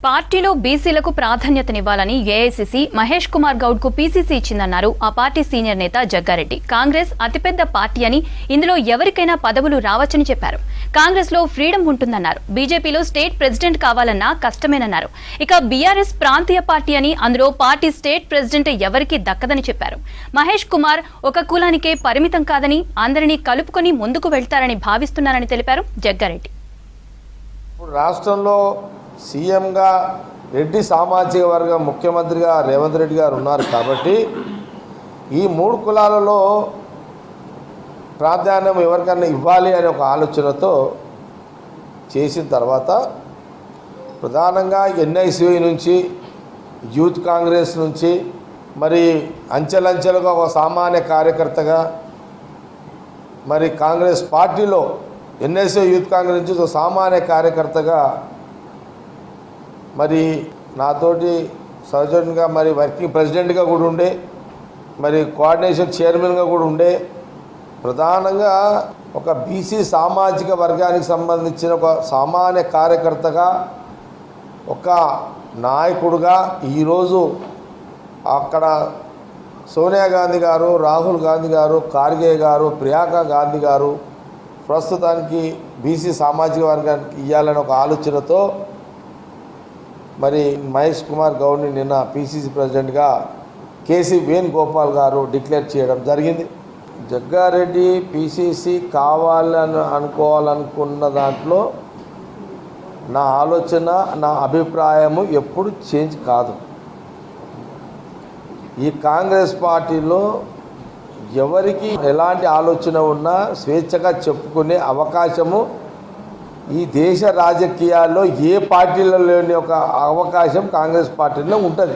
పార్టీలో బీసీలకు ప్రాధాన్యతనివ్వాలని ఏఐసీసీ మహేష్ కుమార్ గౌడ్ కు పీసీసీ ఇచ్చిందన్నారు ఆ పార్టీ సీనియర్ నేత జగ్గారెడ్డి. కాంగ్రెస్ అతిపెద్ద పార్టీ అని, ఇందులో ఎవరికైనా పదవులు రావచ్చని చెప్పారు. కాంగ్రెస్ లో ఫ్రీడమ్ ఉంటుందన్నారు. బీజేపీలో స్టేట్ ప్రెసిడెంట్ కావాలన్నా కష్టమేనన్నారు. ఇక బీఆర్ఎస్ ప్రాంతీయ పార్టీ అని, అందులో పార్టీ స్టేట్ ప్రెసిడెంట్ ఎవరికీ దక్కదని చెప్పారు. మహేష్ కుమార్ ఒక కులానికే పరిమితం కాదని, అందరినీ కలుపుకొని ముందుకు వెళ్తారని భావిస్తున్నారని తెలిపారు జగ్గారెడ్డి. రాష్ట్రంలో సీఎంగా రెడ్డి సామాజిక వర్గం ముఖ్యమంత్రిగా రేవంత్ రెడ్డి గారు ఉన్నారు కాబట్టి ఈ మూడు కులాలలో ప్రాధాన్యం ఎవరికన్నా ఇవ్వాలి అనే ఒక ఆలోచనతో చేసిన తర్వాత ప్రధానంగా ఎన్ఐసిఐ నుంచి యూత్ కాంగ్రెస్ నుంచి మరి అంచెలంచెలుగా ఒక సామాన్య కార్యకర్తగా మరి కాంగ్రెస్ పార్టీలో ఎన్ఐసిఐ యూత్ కాంగ్రెస్ నుంచి ఒక సామాన్య కార్యకర్తగా మరి నాతోటి సర్జన్గా మరి వర్కింగ్ ప్రెసిడెంట్గా కూడా ఉండే, మరి కోఆర్డినేషన్ చైర్మన్గా కూడా ఉండే, ప్రధానంగా ఒక బీసీ సామాజిక వర్గానికి సంబంధించిన ఒక సామాన్య కార్యకర్తగా, ఒక నాయకుడుగా ఈరోజు అక్కడ సోనియా గాంధీ గారు, రాహుల్ గాంధీ గారు, ఖార్గే గారు, ప్రియాంక గాంధీ గారు ప్రస్తుతానికి బీసీ సామాజిక వర్గానికి ఇవ్వాలని ఒక ఆలోచనతో మరి మహేష్ కుమార్ గౌడ్ని నిన్న పీసీసీ ప్రెసిడెంట్గా కేసీ వేణుగోపాల్ గారు డిక్లేర్ చేయడం జరిగింది. జగ్గారెడ్డి పీసీసీ కావాలని అనుకోవాలనుకున్న దాంట్లో నా ఆలోచన, నా అభిప్రాయము ఎప్పుడు చేంజ్ కాదు. ఈ కాంగ్రెస్ పార్టీలో ఎవరికి ఎలాంటి ఆలోచన ఉన్నా స్వేచ్ఛగా చెప్పుకునే అవకాశము ఈ దేశ రాజకీయాల్లో ఏ పార్టీలో లేని ఒక అవకాశం కాంగ్రెస్ పార్టీలో ఉంటుంది.